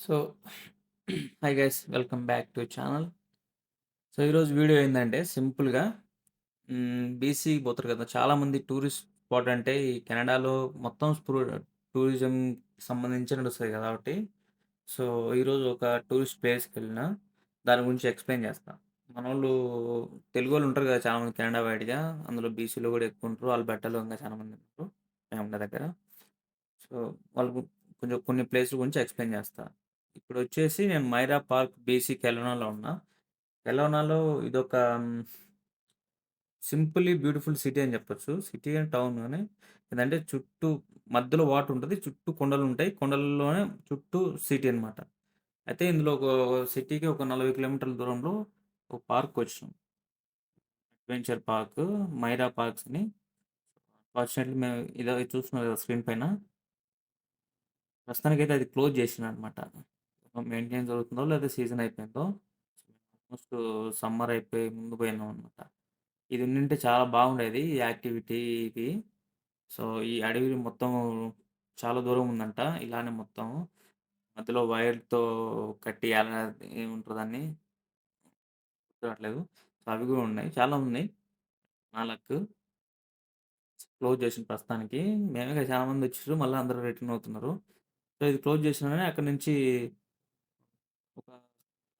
So, hi guys welcome back to channel. So, ఈరోజు video ఏందంటే సింపుల్‌గా బీసీకి పోతారు కదా! చాలామంది టూరిస్ట్ స్పాట్ అంటే ఈ కెనడాలో మొత్తం టూరిజంకి సంబంధించి నడుస్తది కాబట్టి, సో, ఈరోజు ఒక టూరిస్ట్ ప్లేస్‌కెళ్ళినా దాని గురించి ఎక్స్‌ప్లెయిన్ చేస్తా. మనోళ్ళు తెలుగోళ్ళు ఉంటారు కదా! చాలామంది కెనడా వైడ్‌గా. అందులో బీసీలో కూడా ఎక్కువుంటారు. ఆల్బర్టాలో ఇంకా చాలామంది ఉంటారు మేమున్న దగ్గర. సో, వాళ్ళకు కొంచెం కొన్ని ప్లేసుల గురించి ఎక్స్‌ప్లెయిన్ చేస్తా. ఇప్పుడొచ్చేసి నేను మైరా పార్క్ బీసీ కెలోనాలో ఉన్నా. కెలోనాలో ఇదొక సింపుల్లీ బ్యూటిఫుల్ సిటీ అని చెప్పొచ్చు. సిటీ అండ్ టౌన్ గాని. ఏందంటే చుట్టూ మధ్యలో వాటర్ ఉంటది. చుట్టూ కొండలుంటాయి. కొండలలోనే చుట్టూ సిటీ అన్నమాట. అయితే ఇందులో ఒక సిటీకి ఒక 40 కిలోమీటర్ల దూరంలో ఒక పార్కొచ్చినాం. అడ్వెంచర్ పార్క్, మైరా పార్క్స్ అని. ఫార్చునేట్‌లీ మేము ఇదో చూస్తున్నారు కదా స్క్రీన్ పైన. ప్రస్తుతానికైతే అది క్లోజ్ చేసినారనమాట. మెయింటెనెన్స్ జరుగుతుందో లేదా సీజన్ అయిపోయిందో. ఆల్మోస్ట్ సమ్మర్ అయిపోయి ముందు పోయినామనమాట. ఇది ఉండింటే చాలా బాగుండేది. ఈ యాక్టివిటీ ఇది. సో, ఈ అడవి మొత్తం చాలా దూరం ఉందంట. ఇలానే మొత్తం మధ్యలో వైర్‌తో కట్టి ఏమంటారు దాన్ని? గుర్తు రావట్లేదు. సో, అవి గూడా ఉన్నాయి. చాలా ఉన్నాయి. నా లక్. క్లోజ్ చేసిండ్రు ప్రస్తుతానికి. మేమే కాదు చాలా మందొచ్చిర్రు. మళ్ళా అందరూ రిటర్న్ అవుతున్నారు. సో, ఇది క్లోజ్ చేసినారని అక్కడి నుంచి ఒక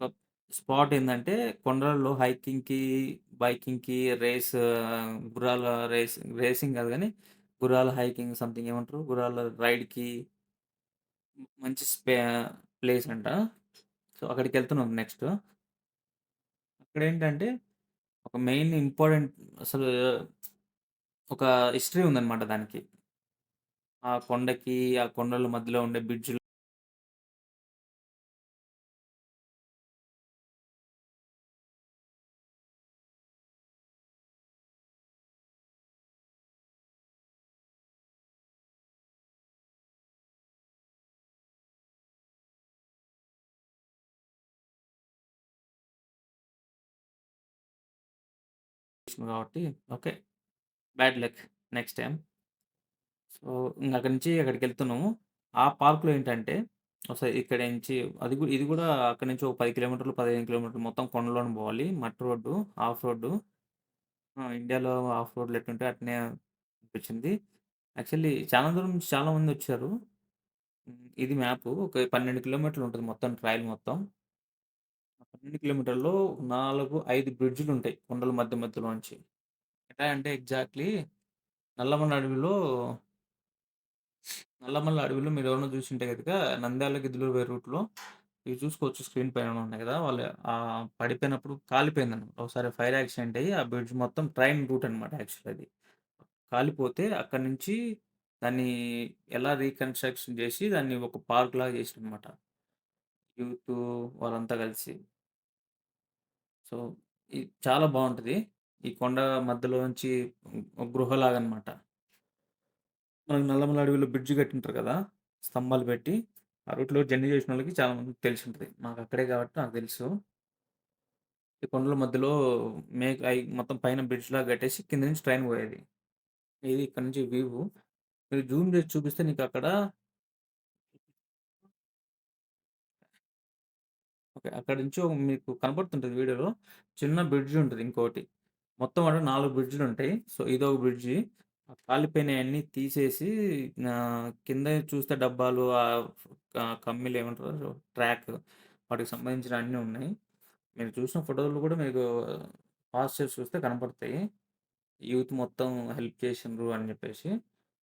ఒక స్పాట్ ఏందంటే, కొండలలో హైకింగ్‌కి, బైకింగ్‌కి, గుర్రాల రేసింగ్ కాదు గానీ, గుర్రాల హైకింగ్ సంథింగ్ ఏమంటారు? గుర్రాల రైడ్‌కి మంచి ప్లేస్ అంట. సో, అక్కడికెళ్తున్నాం నెక్స్ట్. అక్కడేంటంటే, ఒక మెయిన్ ఇంపార్టెంట్ అసలు ఒక హిస్టరీ ఉందన్నమాట దానికి. ఆ కొండకి, ఆ కొండల మధ్యలో ఉండే బ్రిడ్జ్‌లు కాబట్టి okay. Bad luck next time. So, అక్కడి నుంచి అక్కడికెళ్తున్నాము. ఆ పార్క్‌లో ఏంటంటే, ఇక్కడి నుంచి ఇది గూడా అక్కడి నుంచి ఒక 10 కిలోమీటర్లు, 15 కిలోమీటర్లు మొత్తం కొండలోనే పోవాలి. మట్టి రోడ్డు, ఆఫ్ రోడ్డు. ఇండియాలో ఆఫ్ రోడ్‌లు ఎట్లుంటాయో అట్నే అనిపించింది. యాక్చువల్లీ చాలా దూరం నుంచి చాలా మందొచ్చారు. ఇది మ్యాపు ఒక 12 కిలోమీటర్లు ఉంటది మొత్తం ట్రయల్ మొత్తం. ఆ 12 కిలోమీటర్లలో 4, 5 బ్రిడ్జ్‌లుంటాయి కొండల మధ్య మధ్యలోంచి. ఎట్లా అంటే ఎగ్జాక్ట్‌లీ నల్లమల అడవిలో నల్లమల్ల అడవిలో మీరెవరైనా చూసుంటే గనక నంద్యాల, గిద్దలూరు పోయే రూట్‌లో ఇవి చూసుకోవచ్చు స్క్రీన్ పైన ఉన్నాయి కదా! వాళ్ళు పడిపోయినప్పుడు కాలిపోయిందనమాట. ఒకసారి ఫైర్ యాక్సిడెంట్ అయ్యి ఆ బ్రిడ్జ్ మొత్తం ట్రైన్ రూట్ అనమాట యాక్చువల్లీ అది. కాలిపోతే అక్కడి నుంచి దాన్ని ఎలా రీకన్‌స్ట్రక్షన్ చేసి దాన్ని ఒక పార్క్‌లాగా చేసిరనమాట. యూతు వాళ్ళంతా కలిసి. సో, ఇది చాలా బావుంటది. ఈ కొండ మధ్యలో నుంచి ఒక గృహలాగనమాట. మనకు నల్లమల అడవిలో బ్రిడ్జ్ కట్టింటారు కదా! స్తంభాలు పెట్టి. ఆ రూట్‌లో జర్నీ చేసినోళ్ళకి చాలా మందికి తెలిసుంటది. మాకక్కడే కాబట్టి నాకు తెలుసు. ఈ కొండల మధ్యలో మొత్తం పైన బ్రిడ్జ్‌లాగా కట్టేసి కింద నుంచి ట్రైన్ పోయేది. ఇది ఇక్కడ నుంచి వ్యూ. మీరు జూమ్ చేసి చూపిస్తే నీకక్కడ ఓకే. అక్కడి నుంచి మీకు కనపడుతుంటది వీడియోలో. చిన్న బ్రిడ్జ్ ఉంటది ఇంకోటి. మొత్తం అంటే 4 బ్రిడ్జ్‌లుంటాయి. సో, ఇదొక బ్రిడ్జి. ఆ కాలిపోయినయన్నీ తీసేసి కింద చూస్తే డబ్బాలు కమ్మీలు ఏమంటారు ట్రాక్ వాటికి సంబంధించిన అన్నీ ఉన్నాయి. మీరు చూసిన ఫోటోలు కూడా మీకు పాజ్ చేసి చూస్తే కనపడతాయి. యూత్ మొత్తం హెల్ప్ చేసిండ్రు అని చెప్పేసి.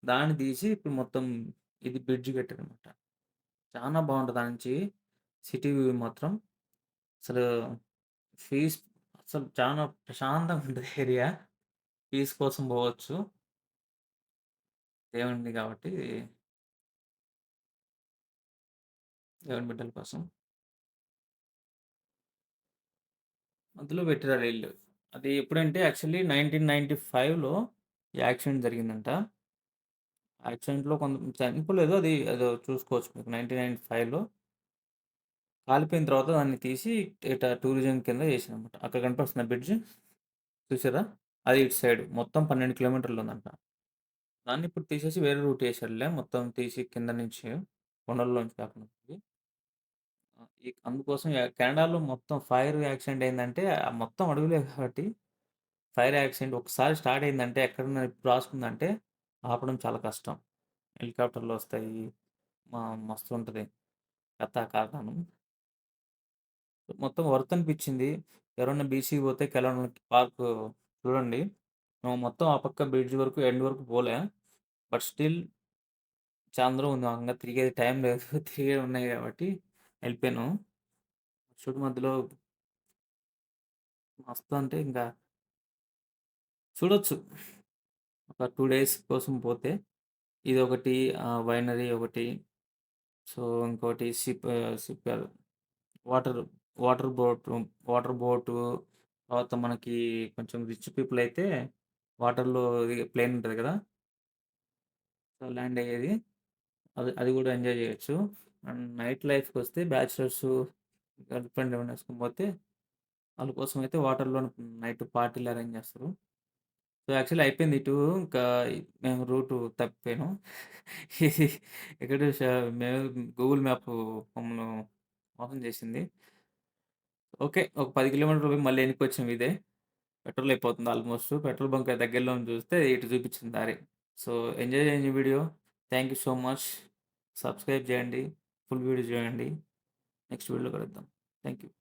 దాన్ని తీసి ఇప్పుడు మొత్తం ఇది బ్రిడ్జ్ కట్టారనమాట. చానా బావుంటది ఆ నుంచి సిటీ వ్యూ మాత్రం. అసలు పీస్ అసలు చానా ప్రశాంతంగా ఉంటది ఏరియా. పీస్ కోసం పోవచ్చు. దేవుడిని కాబట్టి దేవుని బిడ్డల కోసం. అందులో పెట్టారు ఈళ్ళు. అది ఎప్పుడంటే యాక్చువల్లీ 1995లో ఈ యాక్సిడెంట్ జరిగిందంట. యాక్సిడెంట్‌లో చనిపోలేదు. అదో చూసుకోవచ్చు మీకు 1995లో కాలిపోయిన తర్వాత దాన్ని తీసి టూరిజం కింద చేశారన్నమాట. అక్కడ కనిపిస్తుందా బ్రిడ్జ్ చూసారా? అది ఇటు సైడ్ మొత్తం 12 కిలోమీటర్లు ఉందంట. దాన్ని ఇప్పుడు తీసేసి వేరే రూట్ ఏసారులే. మొత్తం తీసి కింద నుంచి కొండల్లోంచి కాకుండా. అందుకోసం కెనడాలో మొత్తం ఫైర్ యాక్సిడెంట్ అయిందంటే మొత్తం అడవులే కాబట్టి ఫైర్ యాక్సిడెంట్ ఒకసారి స్టార్ట్ అయిందంటే ఎక్కడన్నా నిప్పు రాసుకుందంటే ఆపడం చాలా కష్టం. హెలికాప్టర్‌లొస్తాయి. మస్తుంటది కథా కారణం. మొత్తం వర్త్ అనిపిచ్చింది. ఎవరన్నా బీచ్‌కి పోతే కెలవనికి పార్కు చూడండి. మొత్తం ఆ పక్క బ్రిడ్జ్ వరకు ఎండ్ వరకు పోలే. బట్ స్టిల్ చాలా దూరం ఉంది. ఇంగ తిరిగేది టైం లేదు. తిరిగేవి ఉన్నాయి కాబట్టి ఎళ్ళిపోయాను. షూట్ మధ్యలో మస్తు అంటే ఇంకా చూడొచ్చు. ఒక 2 డేస్ కోసం పోతే ఇదొకటి వైనరీ ఒకటి. సో, ఇంకోటి షిప్ కాదు. Water water boat water boat తర్వాత మనకి కొంచెం రిచ్ పీపుల్ అయితే వాటర్‌లో ప్లేన్ ఉంటది కదా! సో, ల్యాండ్ అయ్యేది. అది అది కూడా ఎంజాయ్ చేయొచ్చు. అండ్ నైట్ లైఫ్‌కొస్తే బ్యాచిలర్సు, గర్ల్ ఫ్రెండ్ ఏమన్నా ఏసుకొని పోతే ఆళ్ళ కోసం అయితే వాటర్‌లోనే నైట్ పార్టీలు అరేంజ్ చేస్తారు. సో, యాక్చువల్లీ అయిపోయింది ఇటు. ఇంకా మేము రూటు తప్పిపోయాను. ఇది ఇక్కడ మేము గూగుల్ మ్యాప్ మమ్మల్ని మోసం చేసింది. ఓకే. ఒక 10 కిలోమీటర్లు పోయి మళ్ళీ ఎనక్కొచ్చాం ఇదే. పెట్రోల్ అయిపోతుంది ఆల్‌మోస్ట్. పెట్రోల్ బంక్ దగ్గరలో ఉంది చూస్తే ఇటు చూపించింది దారి. సో, ఎంజాయ్ చేయండి video. Thank you so much. Subscribe చేయండి. ఫుల్ వీడియో చూడండి. నెక్స్ట్ వీడియోలో కలుద్దాం. Thank you.